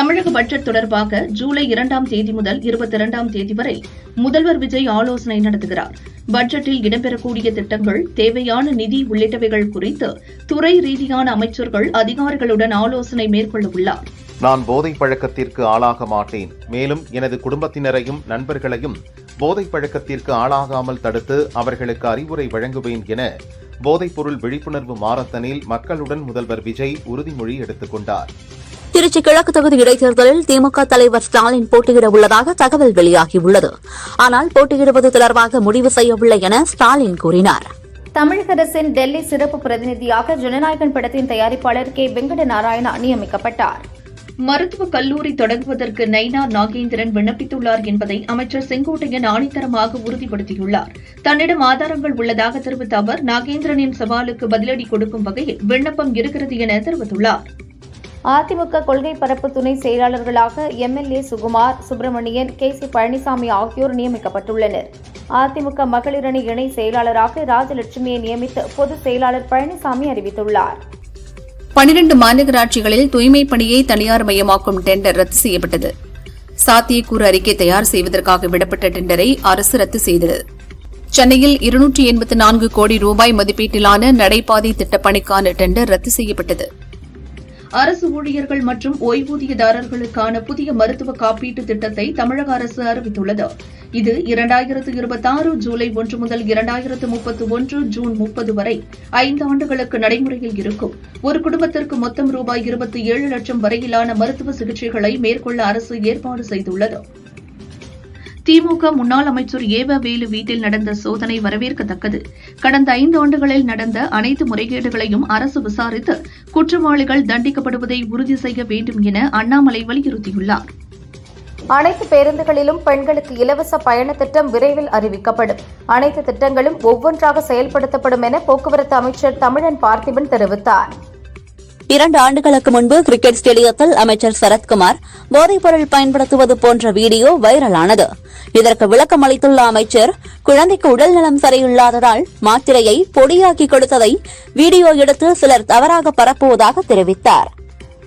தமிழக பட்ஜெட் தொடர்பாக ஜூலை 2ஆம் தேதி முதல் 22ஆம் தேதி வரை முதல்வர் விஜய் ஆலோசனை நடத்துகிறார். பட்ஜெட்டில் இடம்பெறக்கூடிய திட்டங்கள், தேவையான நிதி உள்ளிட்டவைகள் குறித்து துறை ரீதியான அமைச்சர்கள், அதிகாரிகளுடன் ஆலோசனை மேற்கொள்ள உள்ளார். நான் போதைப் பழக்கத்திற்கு ஆளாக மாட்டேன். மேலும் எனது குடும்பத்தினரையும் நண்பர்களையும் போதைப் பழக்கத்திற்கு ஆளாகாமல் தடுத்து அவர்களுக்கு அறிவுரை வழங்குவேன் என போதைப்பொருள் விழிப்புணர்வு மாரத்தனில் மக்களுடன் முதல்வர் விஜய் உறுதிமொழி எடுத்துக் கொண்டார். திருச்சி கிழக்கு தொகுதி இடைத்தேர்தலில் திமுக தலைவர் ஸ்டாலின் போட்டியிட உள்ளதாக தகவல் வெளியாகியுள்ளது. ஆனால் போட்டியிடுவது தொடர்பாக முடிவு செய்யவில்லை என ஸ்டாலின் கூறினார். தமிழக அரசின் டெல்லி சிறப்பு பிரதிநிதியாக ஜனநாயகன் படத்தின் தயாரிப்பாளர் கே. வெங்கட நாராயணா நியமிக்கப்பட்டார். மருத்துவக் கல்லூரி தொடங்குவதற்கு நயினார் நாகேந்திரன் விண்ணப்பித்துள்ளார் என்பதை அமைச்சர் செங்கோட்டையன் ஆணித்தரமாக உறுதிப்படுத்தியுள்ளார். தன்னிடம் ஆதாரங்கள் உள்ளதாக தெரிவித்த அவர், நாகேந்திரனின் சவாலுக்கு பதிலடி கொடுக்கும் வகையில் விண்ணப்பம் இருக்கிறது என தெரிவித்துள்ளார். அதிமுக கொள்கை பரப்பு துணை செயலாளர்களாக MLA Sukumar, Subramanian, K. C. Palaniswami ஆகியோர் நியமிக்கப்பட்டுள்ளனர். அதிமுக மகளிர் அணி இணை செயலாளராக ராஜலட்சுமியை நியமித்து பொதுச் செயலாளர் பழனிசாமி அறிவித்துள்ளார். 12 மாநகராட்சிகளில் தூய்மைப் பணியை தனியார் மயமாக்கும் டெண்டர் ரத்து செய்யப்பட்டது. சாத்தியக்கூறு அறிக்கை தயார் செய்வதற்காக விடப்பட்ட டெண்டரை அரசு ரத்து செய்தது. சென்னையில் 284 கோடி ரூபாய் மதிப்பீட்டிலான நடைபாதை திட்டப்பணிக்கான டெண்டர் ரத்து செய்யப்பட்டது. அரசு ஊழியர்கள் மற்றும் ஓய்வூதியதாரர்களுக்கான புதிய மருத்துவ காப்பீட்டு திட்டத்தை தமிழக அரசு அறிவித்துள்ளது. இது 2026 ஜூலை 1 முதல் 2031 ஜூன் 30 வரை 5 ஆண்டுகளுக்கு நடைமுறையில் இருக்கும். ஒரு குடும்பத்திற்கு மொத்தம் ரூபாய் 27 லட்சம் வரையிலான மருத்துவ சிகிச்சைகளை மேற்கொள்ள அரசு ஏற்பாடு செய்துள்ளது. திமுக முன்னாள் அமைச்சர் ஏவ வேலு வீட்டில் நடந்த சோதனை வரவேற்கத்தக்கது. கடந்த 5 ஆண்டுகளில் நடந்த அனைத்து முறைகேடுகளையும் அரசு விசாரித்து குற்றவாளிகள் தண்டிக்கப்படுவதை உறுதி செய்ய வேண்டும் என அண்ணாமலை வலியுறுத்தியுள்ளார். அனைத்து பேருந்துகளிலும் பெண்களுக்கு இலவச பயண திட்டம் விரைவில் அறிவிக்கப்படும். அனைத்து திட்டங்களும் ஒவ்வொன்றாக செயல்படுத்தப்படும் என போக்குவரத்து அமைச்சர் தமிழன் பார்த்திபன் தெரிவித்தார். 2 ஆண்டுகளுக்கு முன்பு கிரிக்கெட் ஸ்டேடியத்தில் அமைச்சர் சரத்குமார் போதைப்பொருள் பயன்படுத்துவது போன்ற வீடியோ வைரலானது. இதற்கு விளக்கம் அளித்துள்ள அமைச்சர், குழந்தைக்கு உடல்நலம் சரியில்லாததால் மாத்திரையை பொடியாக்கி கொடுத்ததை வீடியோ எடுத்து சிலர் தவறாக பரப்புவதாக தெரிவித்தார்.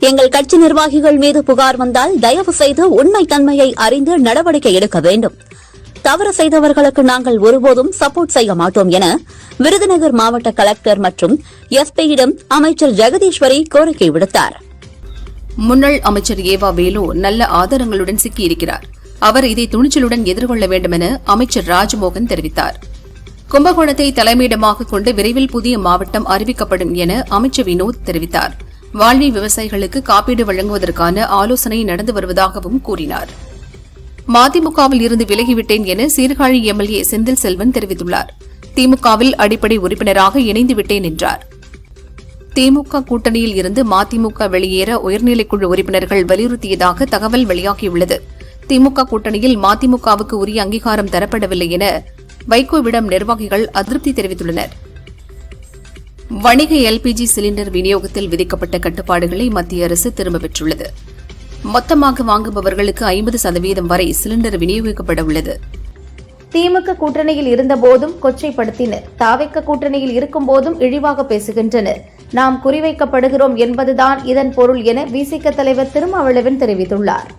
எங்கள் கட்சி நிர்வாகிகள் மீது புகார் வந்தால் தயவு செய்து உண்மை தன்மையை அறிந்து நடவடிக்கை எடுக்க வேண்டும். தவறு செய்தவர்களுக்கு நாங்கள் ஒருபோதும் சப்போர்ட் செய்ய மாட்டோம் என விருதுநகர் மாவட்ட கலெக்டர் மற்றும் எஸ்பியிடம் அமைச்சர் ஜெகதீஸ்வரி கோரிக்கை விடுத்தார். முன்னாள் அமைச்சர் ஏவா வேலு நல்ல ஆதாரங்களுடன் சிக்கியிருக்கிறார். அவர் இதை துணிச்சலுடன் எதிர்கொள்ள வேண்டும் என அமைச்சர் ராஜ்மோகன் தெரிவித்தார். கும்பகோணத்தை தலைமையிடமாக கொண்டு விரைவில் புதிய மாவட்டம் அறிவிக்கப்படும் என அமைச்சர் வினோத் தெரிவித்தார். வாழை விவசாயிகளுக்கு காப்பீடு வழங்குவதற்கான ஆலோசனை நடந்து வருவதாகவும் கூறினார். மதிமுகவில் இருந்து விலகிவிட்டேன் என சீர்காழி எம்எல்ஏ செந்தில் செல்வன் தெரிவித்துள்ளார். திமுகவில் அடிப்படை உறுப்பினராக இணைந்துவிட்டேன் என்றார். திமுக கூட்டணியில் இருந்து மதிமுக வெளியேற உயர்நிலைக்குழு உறுப்பினர்கள் வலியுறுத்தியதாக தகவல் வெளியாகியுள்ளது. திமுக கூட்டணியில் மதிமுகவுக்கு உரிய அங்கீகாரம் தரப்படவில்லை என வைகோவிடம் நிர்வாகிகள் அதிருப்தி தெரிவித்துள்ளனர். வணிக எல்பிஜி சிலிண்டர் விநியோகத்தில் விதிக்கப்பட்ட கட்டுப்பாடுகளை மத்திய அரசு திரும்பப் பெற்றுள்ளது. மொத்தமாக வாங்குபவர்களுக்கு 50% வரை சிலிண்டர் விநியோகிக்கப்பட உள்ளது. திமுக கூட்டணியில் இருந்தபோதும் கொச்சைப்படுத்தினர், தாவேக கூட்டணியில் இருக்கும்போதும் இழிவாக பேசுகின்றனர். நாம் குறிவைக்கப்படுகிறோம் என்பதுதான் இதன் பொருள் என விசிக தலைவர் திருமாவளவன் தெரிவித்துள்ளார்.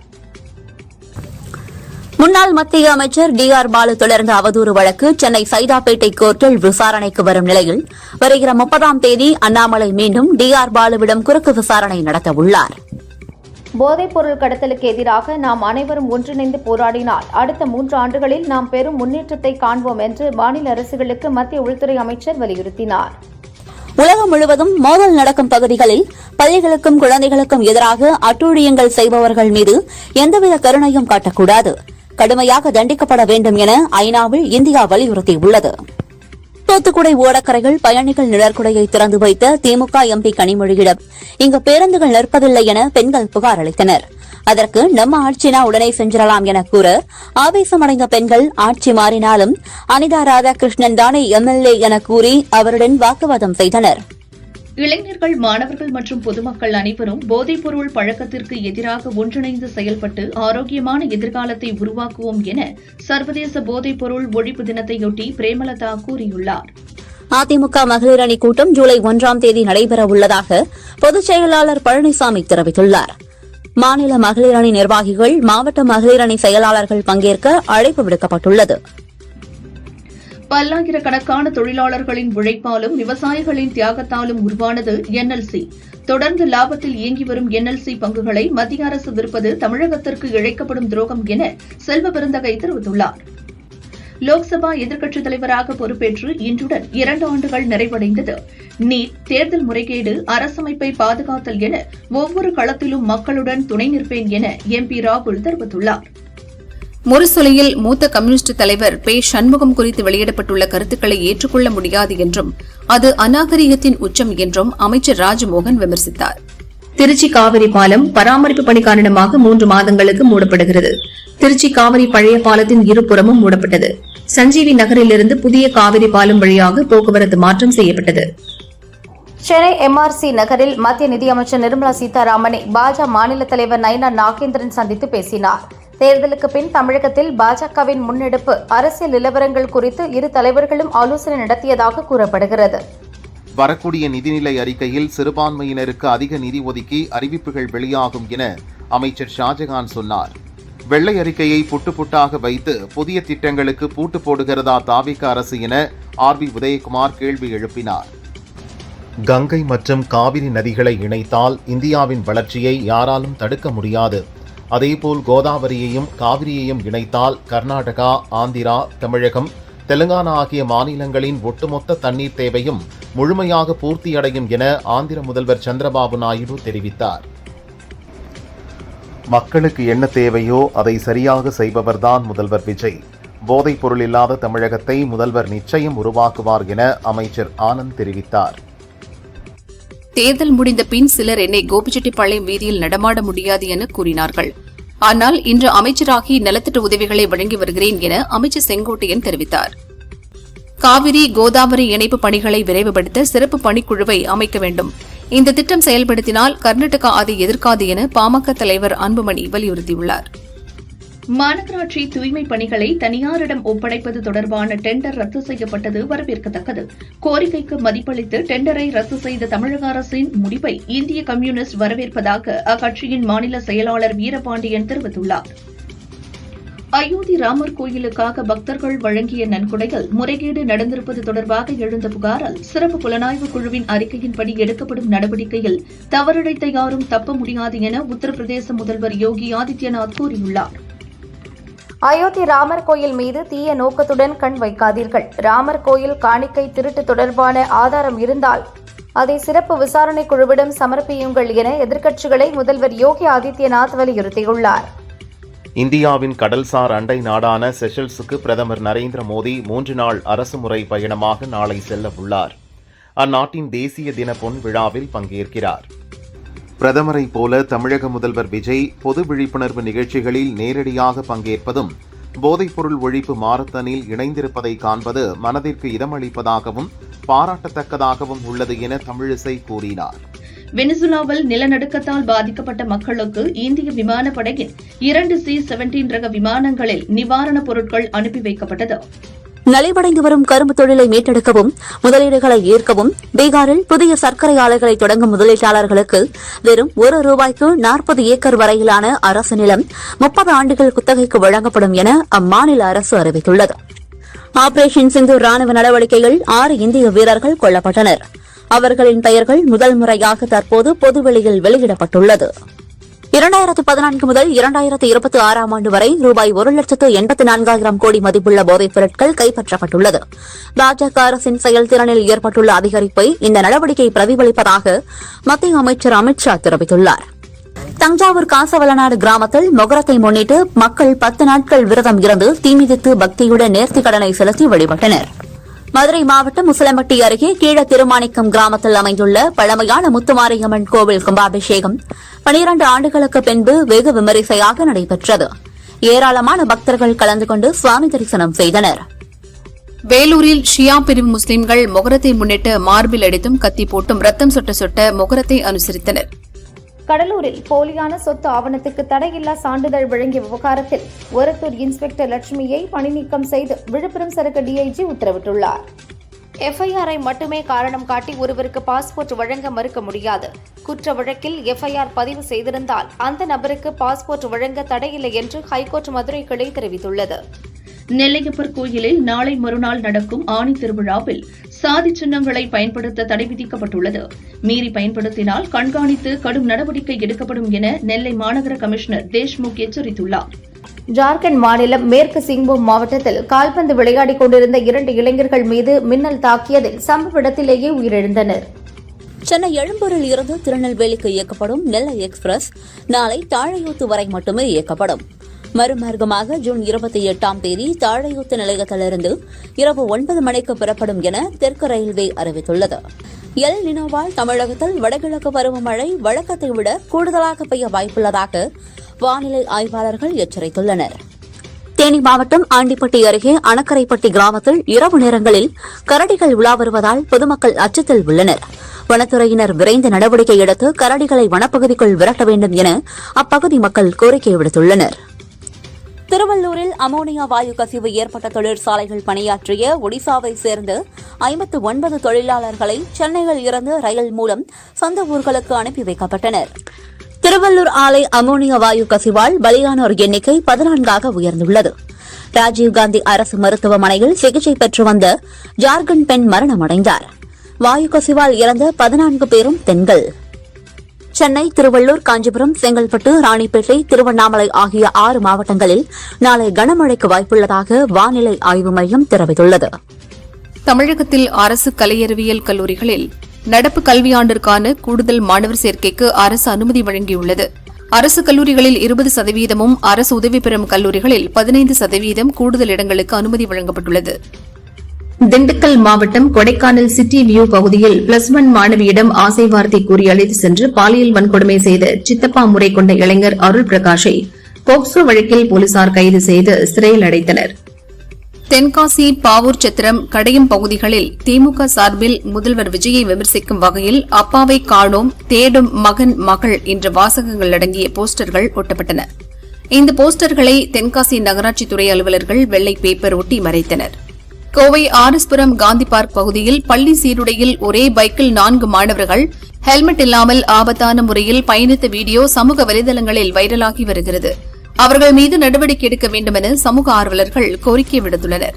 முன்னாள் மத்திய அமைச்சர் டி.ஆர். பாலு தொடர்ந்த அவதூறு வழக்கு சென்னை சைதாப்பேட்டை கோர்ட்டில் விசாரணைக்கு வரும் நிலையில் வருகிற 30ஆம் தேதி அண்ணாமலை மீண்டும் டி.ஆர். பாலுவிடம் குறுக்கு விசாரணை நடத்தவுள்ளார். போதைப்பொருள் கடத்தலுக்கு எதிராக நாம் அனைவரும் ஒன்றிணைந்து போராடினால் அடுத்த 3 ஆண்டுகளில் நாம் பெரும் முன்னேற்றத்தை காண்போம் என்று மாநில அரசுகளுக்கு மத்திய உள்துறை அமைச்சர் வலியுறுத்தினார். உலகம் முழுவதும் மோதல் நடக்கும் பகுதிகளில் பள்ளிகளுக்கும் குழந்தைகளுக்கும் எதிராக அட்டூழியங்கள் செய்பவர்கள் மீது எந்தவித கருணையும் காட்டக்கூடாது, கடுமையாக தண்டிக்கப்பட வேண்டும் என ஐநாவில் இந்தியா வலியுறுத்தியுள்ளது. தூத்துக்குடி ஓடக்கரையில் பயணிகள் நிழற்குடையை திறந்து வைத்த திமுக எம்பி கனிமொழியிடம் இங்கு பேருந்துகள் நிற்பதில்லை என பெண்கள் புகார் அளித்தனர். அதற்கு நம்ம ஆட்சினா உடனே செஞ்சிடலாம் என கூற ஆவேசமடைந்த பெண்கள் ஆட்சி மாறினாலும் அனிதா ராதாகிருஷ்ணன் தானே எம்எல்ஏ என கூறி அவருடன் வாக்குவாதம் செய்தனர். இளைஞர்கள், மாணவர்கள் மற்றும் பொதுமக்கள் அனைவரும் போதைப்பொருள் பழக்கத்திற்கு எதிராக ஒன்றிணைந்து செயல்பட்டு ஆரோக்கியமான எதிர்காலத்தை உருவாக்குவோம் என சர்வதேச போதைப்பொருள் ஒழிப்பு தினத்தையொட்டி பிரேமலதா கூறியுள்ளார். அதிமுக மகளிர் அணி கூட்டம் ஜூலை 1ஆம் தேதி நடைபெறவுள்ளதாக பொதுச் செயலாளர் பழனிசாமி தெரிவித்துள்ளார். மாநில மகளிர் அணி நிர்வாகிகள், மாவட்ட மகளிர் அணி செயலாளர்கள் பங்கேற்க அழைப்பு விடுக்கப்பட்டுள்ளது. பல்லாயிரக்கணக்கான தொழிலாளர்களின் உழைப்பாலும் விவசாயிகளின் தியாகத்தாலும் உருவானது என்எல்சி. தொடர்ந்து லாபத்தில் இயங்கி வரும் என்எல்சி பங்குகளை மத்திய அரசு விற்பது தமிழகத்திற்கு இழைக்கப்படும் துரோகம் என செல்வ பெருந்தகை தெரிவித்துள்ளார். லோக்சபா எதிர்க்கட்சித் தலைவராக பொறுப்பேற்று இன்றுடன் 2 ஆண்டுகள் நிறைவடைந்தது. நீட், தேர்தல் முறைகேடு, அரசமைப்பை பாதுகாத்தல் என ஒவ்வொரு களத்திலும் மக்களுடன் துணை நிற்பேன் என எம்பி ராகுல் தெரிவித்துள்ளார். முரசொலியில் மூத்த கம்யூனிஸ்ட் தலைவர் பே. சண்முகம் குறித்து வெளியிடப்பட்டுள்ள கருத்துக்களை ஏற்றுக்கொள்ள முடியாது என்றும் அது அநாகரிகத்தின் உச்சம் என்றும் அமைச்சர் ராஜமோகன் விமர்சித்தார். திருச்சி காவிரி பாலம் பராமரிப்பு பணி காரணமாக 3 மாதங்களுக்கு மூடப்படுகிறது. திருச்சி காவிரி பழைய பாலத்தின் இருபுறமும் மூடப்பட்டது. சஞ்சீவி நகரிலிருந்து புதிய காவிரி பாலம் வழியாக போக்குவரத்து மாற்றம் செய்யப்பட்டது. சென்னை எம்ஆர்சி நகரில் மத்திய நிதியமைச்சர் நிர்மலா சீதாராமனை பாஜக மாநில தலைவர் நயினார் நாகேந்திரன் சந்தித்து பேசினார். தேர்தலுக்கு பின் தமிழகத்தில் பாஜகவின் முன்னெடுப்பு, அரசியல் நிலவரங்கள் குறித்து இரு தலைவர்களும் ஆலோசனை நடத்தியதாக கூறப்படுகிறது. வரக்கூடிய நிதிநிலை அறிக்கையில் சிறுபான்மையினருக்கு அதிக நிதி ஒதுக்கி அறிவிப்புகள் வெளியாகும் என அமைச்சர் ஷாஜகான் சொன்னார். வெள்ளை அறிக்கையை புட்டு புட்டாக வைத்து புதிய திட்டங்களுக்கு பூட்டு போடுகிறதா தாவிக அரசு என ஆர்.பி. உதயகுமார் கேள்வி எழுப்பினார். கங்கை மற்றும் காவிரி நதிகளை இணைத்தால் இந்தியாவின் வளர்ச்சியை யாராலும் தடுக்க முடியாது. அதேபோல் கோதாவரியையும் காவிரியையும் இணைத்தால் கர்நாடகா, ஆந்திரா, தமிழகம், தெலுங்கானா ஆகிய மாநிலங்களின் ஒட்டுமொத்த தண்ணீர் தேவையும் முழுமையாக பூர்த்தியடையும் என ஆந்திர முதல்வர் சந்திரபாபு நாயுடு தெரிவித்தார். மக்களுக்கு என்ன தேவையோ அதை சரியாக செய்பவர்தான் முதல்வர் விஜய். போதைப் பொருள் இல்லாத தமிழகத்தை முதல்வர் நிச்சயம் உருவாக்குவார் என அமைச்சர் ஆனந்த் தெரிவித்தார். தேர்தல் முடிந்த பின் சிலர் என்னை கோபிச்செட்டிப்பாளையம் வீதியில் நடமாட முடியாது என கூறினார்கள். ஆனால் இன்று அமைச்சராகி நலத்திட்ட உதவிகளை வழங்கி வருகிறேன் என அமைச்சர் செங்கோட்டையன் தெரிவித்தார். காவிரி, கோதாவரி இணைப்பு பணிகளை விரைவுபடுத்த சிறப்பு பணிக்குழுவை அமைக்க வேண்டும். இந்த திட்டம் செயல்படுத்தினால் கர்நாடகா அதை எதிர்க்காது என பாமக தலைவர் அன்புமணி வலியுறுத்தியுள்ளார். மாநகராட்சி தூய்மை பணிகளை தனியாரிடம் ஒப்படைப்பது தொடர்பான டெண்டர் ரத்து செய்யப்பட்டது வரவேற்கத்தக்கது. கோரிக்கைக்கு மதிப்பளித்து டெண்டரை ரத்து செய்த தமிழக அரசின் முடிவை இந்திய கம்யூனிஸ்ட் வரவேற்பதாக அக்கட்சியின் மாநில செயலாளர் வீரபாண்டியன் தெரிவித்துள்ளார். அயோத்தி ராமர் கோயிலுக்காக பக்தர்கள் வழங்கிய நன்கொடையில் முறைகேடு நடந்திருப்பது தொடர்பாக எழுந்த புகாரால் சிறப்பு புலனாய்வு குழுவின் அறிக்கையின்படி எடுக்கப்படும் நடவடிக்கையில் தவறிழைத்த யாரும் தப்ப முடியாது என உத்தரப்பிரதேச முதல்வர் யோகி ஆதித்யநாத் கூறியுள்ளார். அயோத்தி ராமர் கோயில் மீது தீய நோக்கத்துடன் கண் வைக்காதீர்கள். ராமர் கோயில் காணிக்கை திருட்டு தொடர்பான ஆதாரம் இருந்தால் அதை சிறப்பு விசாரணை குழுவிடம் சமர்ப்பியுங்கள் என எதிர்க்கட்சிகளை முதல்வர் யோகி ஆதித்யநாத் வலியுறுத்தியுள்ளார். இந்தியாவின் கடல்சார் அண்டை நாடான செஷல்ஸுக்கு பிரதமர் நரேந்திர மோடி 3 நாள் அரசுமுறை பயணமாக நாளை செல்ல உள்ளார். அந்நாட்டின் தேசிய தின பொன் விழாவில் பங்கேற்கிறார். பிரதமரை போல தமிழக முதல்வர் விஜய் பொது விழிப்புணர்வு நிகழ்ச்சிகளில் நேரடியாக பங்கேற்பதும் போதைப்பொருள் ஒழிப்பு மாரத்தானில் இணைந்திருப்பதை காண்பது மனதிற்கு இதமளிப்பதாகவும் பாராட்டத்தக்கதாகவும் உள்ளது என தமிழிசை கூறினார். வெனிசுலாவில் நிலநடுக்கத்தால் பாதிக்கப்பட்ட மக்களுக்கு இந்திய விமானப்படையின் 2 C-17 ரக விமானங்களில் நிவாரணப் பொருட்கள் அனுப்பி வைக்கப்பட்டது. நலிவடைந்து வரும் கரும்பு தொழிலை மீட்டெடுக்கவும் முதலீடுகளை ஈர்க்கவும் பீகாரில் புதிய சர்க்கரை ஆலைகளை தொடங்கும் முதலீட்டாளர்களுக்கு வெறும் ₹1 40 ஏக்கர் வரையிலான அரசு நிலம் 30 ஆண்டுகள் குத்தகைக்கு வழங்கப்படும் என அம்மாநில அரசு அறிவித்துள்ளது. ஆபரேஷன் சிந்தூர் ராணுவ நடவடிக்கையில் 6 இந்திய வீரர்கள் கொல்லப்பட்டனர். அவர்களின் பெயர்கள் முதல் முறையாக தற்போது பொதுவெளியில் வெளியிடப்பட்டுள்ளது. 2014 முதல் 2026 ஆண்டு வரை ₹1,84,000 கோடி மதிப்புள்ள போதைப் பொருட்கள் கைப்பற்றப்பட்டுள்ளது. பாஜக அரசின் செயல்திறனில் ஏற்பட்டுள்ள அதிகரிப்பை இந்த நடவடிக்கை பிரதிபலிப்பதாக மத்திய அமைச்சர் அமித் ஷா தெரிவித்துள்ளார். தஞ்சாவூர் காசவளநாடு கிராமத்தில் மொகரத்தை முன்னிட்டு மக்கள் 10 நாட்கள் விரதம் இருந்து தீமிதித்து பக்தியுடன் நேர்த்திக்கடனை செலுத்தி வழிபட்டனர். மதுரை மாவட்டம் உசிலம்பட்டி அருகே கீழ திருமாணிக்கம் கிராமத்தில் அமைந்துள்ள பழமையான முத்துமாரியம்மன் கோவில் கும்பாபிஷேகம் 12 ஆண்டுகளுக்கு பின்பு வெகு விமரிசையாக நடைபெற்றது. ஏராளமான பக்தர்கள் கலந்து கொண்டு சுவாமி தரிசனம் செய்தனர். வேலூரில் ஷியா பிரிவு முஸ்லிம்கள் மொகரத்தை முன்னிட்டு மார்பில் அடித்தும் கத்தி போட்டும் ரத்தம் சொட்ட சொட்ட மொகரத்தை அனுசரித்தனர். கடலூரில் போலியான சொத்து ஆவணத்துக்கு தடையில்லா சான்றிதழ் வழங்கிய விவகாரத்தில் ஒரத்தூர் இன்ஸ்பெக்டர் லட்சுமியை பணிநீக்கம் செய்து விழுப்புரம் சரக டிஐஜி உத்தரவிட்டுள்ளார். எஃப்ஐஆரை மட்டுமே காரணம் காட்டி ஒருவருக்கு பாஸ்போர்ட் வழங்க மறுக்க முடியாது. குற்ற வழக்கில் எஃப்ஐஆர் பதிவு செய்திருந்தால் அந்த நபருக்கு பாஸ்போர்ட் வழங்க தடையில்லை என்று ஹைகோர்ட் மதுரை கிளை தெரிவித்துள்ளது. நெல்லையப்பர் கோயிலில் நாளை மறுநாள் நடக்கும் ஆணி திருவிழாவில் சாதி சின்னங்களை பயன்படுத்த தடை விதிக்கப்பட்டுள்ளது. மீறி பயன்படுத்தினால் கண்காணித்து கடும் நடவடிக்கை எடுக்கப்படும் என நெல்லை மாநகர கமிஷனர் தேஷ்முக் எச்சரித்துள்ளார். ஜார்க்கண்ட் மாநிலம் மேற்கு சிங்பூம் மாவட்டத்தில் கால்பந்து விளையாடிக் கொண்டிருந்த 2 இளைஞர்கள் மீது மின்னல் தாக்கியதில் சம்பவ இடத்திலேயே உயிரிழந்தனர். சென்னை எழும்பூரில் இருந்து திருநெல்வேலிக்கு இயக்கப்படும் நெல்லை எக்ஸ்பிரஸ் நாளை தாழையூத்து வரை மட்டுமே இயக்கப்படும். மறுமார்க்கமாக ஜூன் 28ஆம் தேதி தாழையூத்து நிலையத்திலிருந்து இரவு 9 மணிக்கு புறப்படும் என தெற்கு ரயில்வே அறிவித்துள்ளது. எல் நினோவால் தமிழகத்தில் வடகிழக்கு பருவமழை வழக்கத்தை விட கூடுதலாக பெய்ய வாய்ப்புள்ளதாக வானிலை ஆய்வாளர்கள் எச்சரித்துள்ளனர். தேனி மாவட்டம் ஆண்டிப்பட்டி அருகே அணக்கரைப்பட்டி கிராமத்தில் இரவு நேரங்களில் கரடிகள் உலா வருவதால் பொதுமக்கள் அச்சத்தில் உள்ளனர். வனத்துறையினர் விரைந்து நடவடிக்கை எடுத்து கரடிகளை வனப்பகுதிக்குள் விரட்ட வேண்டும் என அப்பகுதி மக்கள் கோரிக்கை விடுத்துள்ளனர். திருவள்ளூரில் அமோனியா வாயு கசிவு ஏற்பட்ட தொழிற்சாலைகள் பணியாற்றிய ஒடிசாவை சேர்ந்த 59 தொழிலாளர்களை சென்னையில் இருந்து ரயில் மூலம் சொந்த ஊர்களுக்கு அனுப்பி வைக்கப்பட்டனர். திருவள்ளூர் ஆலை அமோனியா வாயு கசிவால் பலியானோர் எண்ணிக்கை 14ஆக உயர்ந்துள்ளது. ராஜீவ்காந்தி அரசு மருத்துவமனையில் சிகிச்சை பெற்று வந்த ஜார்க்கண்ட் பெண் மரணமடைந்தார். வாயு கசிவால் இறந்த 14 பேரும் பெண்கள். சென்னை, திருவள்ளூர், காஞ்சிபுரம், செங்கல்பட்டு, ராணிப்பேட்டை, திருவண்ணாமலை ஆகிய 6 மாவட்டங்களில் நாளை கனமழைக்கு வாய்ப்புள்ளதாக வானிலை ஆய்வு மையம் தெரிவித்துள்ளது. தமிழகத்தில் அரசு கலையறிவியல் கல்லூரிகளில் நடப்பு கல்வியாண்டிற்கான கூடுதல் மாணவர் சேர்க்கைக்கு அரசு அனுமதி வழங்கியுள்ளது. அரசு கல்லூரிகளில் 20%, அரசு உதவி பெறும் கல்லூரிகளில் 15% கூடுதல் இடங்களுக்கு அனுமதி வழங்கப்பட்டுள்ளது. திண்டுக்கல் மாவட்டம் கொடைக்கானல் சிட்டி வியூ பகுதியில் +1 மாணவியிடம் ஆசை வார்த்தை கூறி அழைத்து சென்று பாலியல் வன்கொடுமை செய்த சித்தப்பா முறை கொண்ட இளைஞர் அருள் பிரகாஷை போக்சோ வழக்கில் போலீசார் கைது செய்து சிறையில் அடைத்தனர். தென்காசி, பாவூர் சத்திரம், கடையம் பகுதிகளில் திமுக சார்பில் முதல்வர் விஜயை விமர்சிக்கும் வகையில் அப்பாவை காணோம், தேடும் மகன் மகள் என்ற வாசகங்கள் அடங்கிய போஸ்டர்கள் ஒட்டப்பட்டன. இந்த போஸ்டர்களை தென்காசி நகராட்சித்துறை அலுவலர்கள் வெள்ளை பேப்பர் ஒட்டி மறைத்தனர். கோவை ஆர்எஸ்புரம் காந்தி பார்க் பகுதியில் பள்ளி சீருடையில் ஒரே பைக்கில் 4 மாணவர்கள் ஹெல்மெட் இல்லாமல் ஆபத்தான முறையில் பயணித்த வீடியோ சமூக வலைதளங்களில் வைரலாகி வருகிறது. அவர்கள் மீது நடவடிக்கை எடுக்க வேண்டும் என சமூக ஆர்வலர்கள் கோரிக்கை விடுத்துள்ளனர்.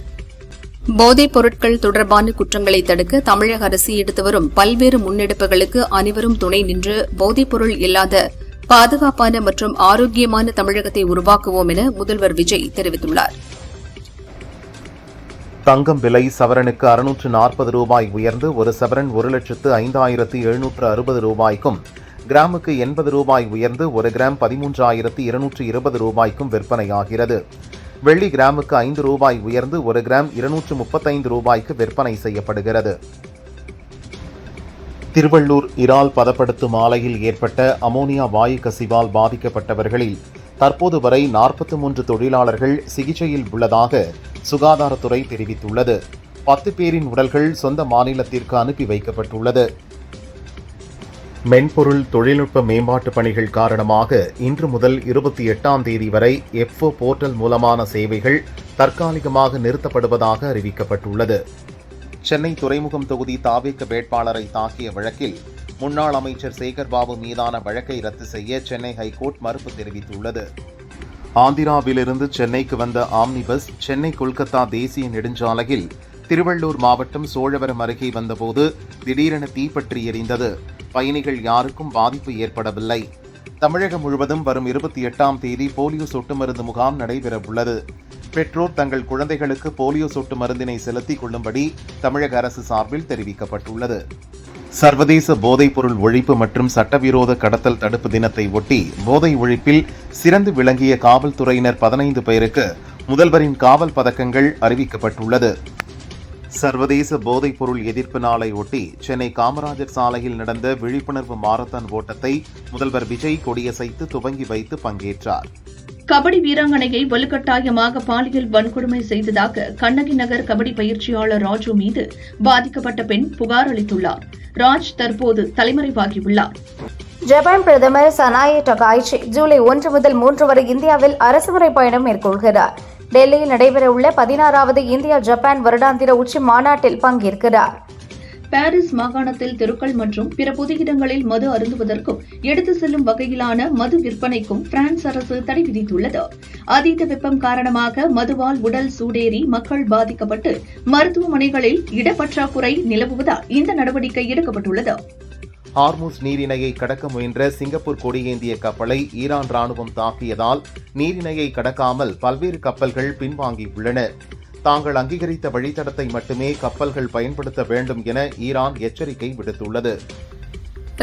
போதைப் பொருட்கள் தொடர்பான குற்றங்களை தடுக்க தமிழக அரசு எடுத்து வரும் பல்வேறு முன்னெடுப்புகளுக்கு அனைவரும் துணை நின்று போதைப்பொருள் இல்லாத பாதுகாப்பான மற்றும் ஆரோக்கியமான தமிழகத்தை உருவாக்குவோம் என முதல்வர் விஜய் தெரிவித்துள்ளார். தங்கம் விலை சவரனுக்கு 640 ரூபாய் உயர்ந்து ஒரு சவரன் 1,05,760 ரூபாய்க்கும், கிராமுக்கு 80 ரூபாய் உயர்ந்து 1 கிராம் 13,220 ரூபாய்க்கும் விற்பனையாகிறது. வெள்ளி கிராமுக்கு 5 ரூபாய் உயர்ந்து 1 கிராம் 235 ரூபாய்க்கு விற்பனை செய்யப்படுகிறது. திருவள்ளூர் இறால் பதப்படுத்தும் ஆலையில் ஏற்பட்ட அமோனியா வாயு கசிவால் பாதிக்கப்பட்டவர்களில் தற்போது வரை 43 தொழிலாளர்கள் சிகிச்சையில் உள்ளதாக சுகாதாரத்துறை தெரிவித்துள்ளது. 10 பேரின் உடல்கள் சொந்த மாநிலத்திற்கு அனுப்பி வைக்கப்பட்டுள்ளது. மென்பொருள் தொழில்நுட்ப மேம்பாட்டு பணிகள் காரணமாக இன்று முதல் 28ஆம் தேதி வரை எஃப்ஓ போர்ட்டல் மூலமான சேவைகள் தற்காலிகமாக நிறுத்தப்படுவதாக அறிவிக்கப்பட்டுள்ளது. சென்னை துறைமுகம் தொகுதி தாவேக வேட்பாளரை தாக்கிய வழக்கில் முன்னாள் அமைச்சர் சேகர்பாபு மீதான வழக்கை ரத்து செய்ய சென்னை ஹைகோர்ட் மறுப்பு தெரிவித்துள்ளது. ஆந்திராவிலிருந்து சென்னைக்கு வந்த ஆம்னி பஸ் சென்னை கொல்கத்தா தேசிய நெடுஞ்சாலையில் திருவள்ளூர் மாவட்டம் சோழவரம் அருகே வந்தபோது திடீரென தீப்பற்றி எரிந்தது. பயணிகள் யாருக்கும் பாதிப்பு ஏற்படவில்லை. தமிழகம் முழுவதும் வரும் 28ஆம் தேதி போலியோ சொட்டு மருந்து முகாம் நடைபெறவுள்ளது. பெற்றோர் தங்கள் குழந்தைகளுக்கு போலியோ சொட்டு மருந்தினை செலுத்திக் கொள்ளும்படி தமிழக அரசு சார்பில் தெரிவிக்கப்பட்டுள்ளது. சர்வதேச போதைப்பொருள் ஒழிப்பு மற்றும் சட்டவிரோத கடத்தல் தடுப்பு தினத்தை ஒட்டி போதை ஒழிப்பில் சிறந்து விளங்கிய காவல்துறையினர் 15 பேருக்கு முதல்வரின் காவல் பதக்கங்கள் அறிவிக்கப்பட்டுள்ளது. சர்வதேச போதைப்பொருள் எதிர்ப்பு நாளை ஒட்டி சென்னை காமராஜர் சாலையில் நடந்த விழிப்புணர்வு மாரத்தான் ஓட்டத்தை முதல்வர் விஜய் கொடியசைத்து துவங்கி வைத்து பங்கேற்றார். கபடி வீராங்கனையை வலுக்கட்டாயமாக பாலியல் வன்கொடுமை செய்ததாக கண்ணகி நகர் கபடி பயிற்சியாளர் ராஜு மீது பாதிக்கப்பட்ட பெண் புகார் அளித்துள்ளார். ராஜ் தற்போது தலைமறைவாகியுள்ளார். ஜப்பான் பிரதமர் சனாயே டகாய்ச்சி ஜூலை 1 முதல் 3 வரை இந்தியாவில் அரசுமுறை பயணம் மேற்கொள்கிறார். டெல்லியில் நடைபெறவுள்ள 16வது இந்தியா ஜப்பான் வருடாந்திர உச்சி மாநாட்டில் பங்கேற்கிறார். பாரிஸ் மாகாணத்தில் தெருக்கள் மற்றும் பிற பொது இடங்களில் மது அருந்துவதற்கும் எடுத்து செல்லும் வகையிலான மது விற்பனைக்கும் பிரான்ஸ் அரசு தடை விதித்துள்ளது. அதீத வெப்பம் காரணமாக மதுவால் உடல் சூடேறி மக்கள் பாதிக்கப்பட்டு மருத்துவமனைகளில் இடப்பற்றாக்குறை நிலவுவதால் இந்த நடவடிக்கை எடுக்கப்பட்டுள்ளது. ஹார்முஸ் நீரிணையை கடக்க முயன்ற சிங்கப்பூர் கொடியேந்திய கப்பலை ஈரான் ராணுவம் தாக்கியதால் நீரிணையை கடக்காமல் பல்வேறு கப்பல்கள் பின்வாங்கியுள்ளன. தாங்கள் அங்கீகரித்த வழித்தடத்தை மட்டுமே கப்பல்கள் பயன்படுத்த வேண்டும் என ஈரான் எச்சரிக்கை விடுத்துள்ளது.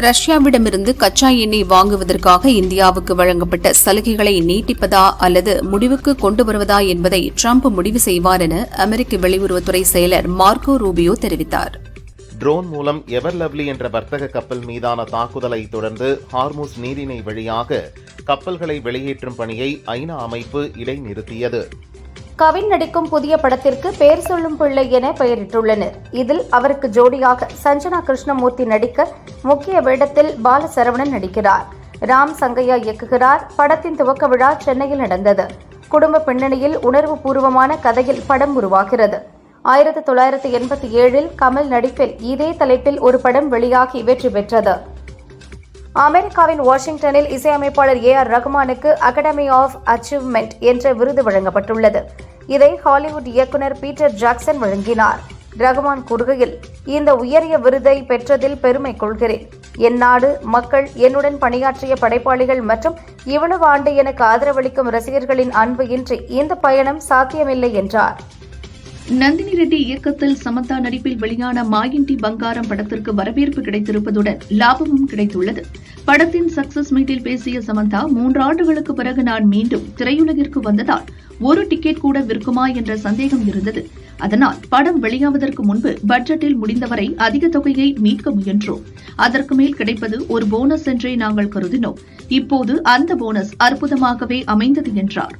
ரஷ்யாவிடமிருந்து கச்சா எண்ணெய் வாங்குவதற்காக இந்தியாவுக்கு வழங்கப்பட்ட சலுகைகளை நீட்டிப்பதா அல்லது முடிவுக்கு கொண்டு வருவதா என்பதை ட்ரம்ப் முடிவு செய்வார் என அமெரிக்க வெளியுறவுத்துறை செயலர் மார்க்கோ ரூபியோ தெரிவித்தார். ட்ரோன் மூலம் எவர் லவ்லி என்ற வர்த்தக கப்பல் மீதான தாக்குதலை தொடர்ந்து ஹார்முஸ் நீரிணை வழியாக கப்பல்களை வெளியேற்றும் பணியை ஐநா அமைப்பு இடைநிறுத்தியது. கவின் நடிக்கும் புதிய படத்திற்கு பேர் சொல்லும் பிள்ளை என பெயரிட்டுள்ளனர். இதில் அவருக்கு ஜோடியாக சஞ்சனா கிருஷ்ணமூர்த்தி நடிக்க முக்கிய வேடத்தில் பாலசரவணன் நடிக்கிறார். ராம் சங்கையா இயக்குகிறார். படத்தின் துவக்க விழா சென்னையில் நடந்தது. குடும்ப பின்னணியில் உணர்வு பூர்வமான கதையில் படம் உருவாகிறது. 1987 கமல் நடிப்பில் இதே தலைப்பில் ஒரு படம் வெளியாகி வெற்றி பெற்றது. அமெரிக்காவின் வாஷிங்டனில் இசையமைப்பாளர் A.R. ரகுமானுக்கு அகாடமி ஆஃப் அச்சீவ்மெண்ட் என்ற விருது வழங்கப்பட்டுள்ளது. இதை ஹாலிவுட் இயக்குநர் பீட்டர் ஜாக்சன் வழங்கினார். ரகுமான் கூறுகையில், இந்த உயரிய விருதை பெற்றதில் பெருமை கொள்கிறேன். என் நாடு, மக்கள், என்னுடன் பணியாற்றிய படைப்பாளிகள் மற்றும் இவ்வளவு ஆண்டு எனக்கு ஆதரவளிக்கும் ரசிகர்களின் அன்பு இன்றி இந்த பயணம் சாத்தியமில்லை என்றார். நந்தினி ரெட்டி இயக்கத்தில் சமந்தா நடிப்பில் வெளியான மாயின்டி பங்காரம் படத்திற்கு வரவேற்பு கிடைத்திருப்பதுடன் லாபமும் கிடைத்துள்ளது. படத்தின் சக்சஸ் மீட்டில் பேசிய சமந்தா, 3 ஆண்டுகளுக்கு பிறகு நான் மீண்டும் திரையுலகிற்கு வந்ததால் ஒரு டிக்கெட் கூட விற்குமா என்ற சந்தேகம் இருந்தது. அதனால் படம் வெளியாவதற்கு முன்பு பட்ஜெட்டில் முடிந்தவரை அதிக தொகையை மீட்க முயன்றோம். அதற்கு மேல் கிடைப்பது ஒரு போனஸ் என்றே நாங்கள் கருதினோம். இப்போது அந்த போனஸ் அற்புதமாகவே அமைந்தது என்றார்.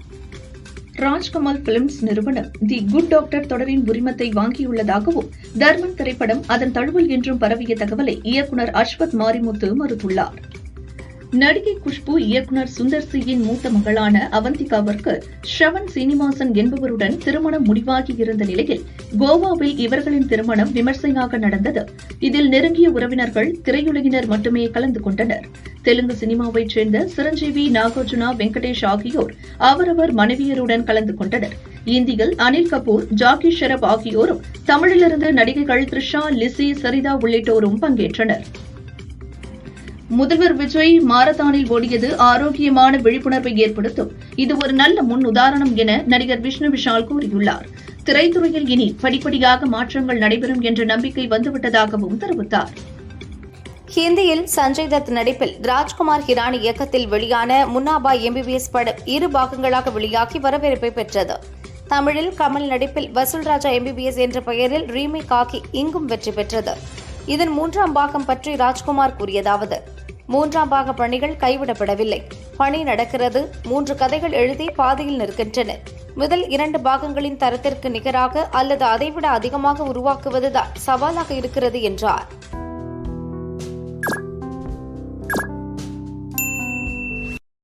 ராஜ்கமல் பிலிம்ஸ் நிறுவனம் தி குட் டாக்டர் தொடரின் உரிமத்தை வாங்கியுள்ளதாகவும் தர்மன் திரைப்படம் அதன் தழுவல் என்றும் பரவிய தகவலை இயக்குநர் அஸ்வத் மாரிமுத்து மறுத்துள்ளார். நடிகை குஷ்பு இயக்குநர் சுந்தர் சியின் மூத்த மகளான அவந்திகாவிற்கு ஷ்ரவன் சீனிவாசன் என்பவருடன் திருமணம் முடிவாகி இருந்த நிலையில் கோவாவில் இவர்களின் திருமணம் விமர்சையாக நடந்தது. இதில் நெருங்கிய உறவினர்கள், திரையுலகினர் மட்டுமே கலந்து கொண்டனர். தெலுங்கு சினிமாவைச் சேர்ந்த சிரஞ்சீவி, நாகார்ஜுனா, வெங்கடேஷ் ஆகியோர் அவரவர் மனைவியருடன் கலந்து கொண்டனர். இந்தியில் அனில் கபூர், ஜாக்கி ஷெரப் ஆகியோரும், தமிழிலிருந்து நடிகைகள் த்ரிஷா, லிசி, சரிதா உள்ளிட்டோரும் பங்கேற்றனர். முதல்வர் விஜய் மாரத்தானில் ஓடியது ஆரோக்கியமான விழிப்புணர்வை ஏற்படுத்தும். இது ஒரு நல்ல முன் உதாரணம் என நடிகர் விஷ்ணு விஷால் கூறியுள்ளார். திரைத்துறையில் இனி படிப்படியாக மாற்றங்கள் நடைபெறும் என்ற நம்பிக்கை வந்துவிட்டதாகவும் தெரிவித்தார். ஹிந்தியில் சஞ்சய் தத் நடிப்பில் ராஜ்குமார் ஹிரானி இயக்கத்தில் வெளியான முன்னாபா MBBS படம் 2 பாகங்களாக வெளியாகி வரவேற்பை பெற்றது. தமிழில் கமல் நடிப்பில் வசூல் ராஜா MBBS என்ற பெயரில் ரீமேக் ஆகி இங்கும் வெற்றி பெற்றது. இதன் 3ஆம் பாகம் பற்றி ராஜ்குமார் கூறியதாவது, 3ஆம் பாக பணிகள் கைவிடப்படவில்லை. பணி நடக்கிறது. 3 கதைகள் எழுதி பாதியில் நிற்கின்றன. முதல் 2 பாகங்களின் தரத்திற்கு நிகராக அல்லது அதைவிட அதிகமாக உருவாக்குவதுதான் சவாலாக இருக்கிறது என்றார்.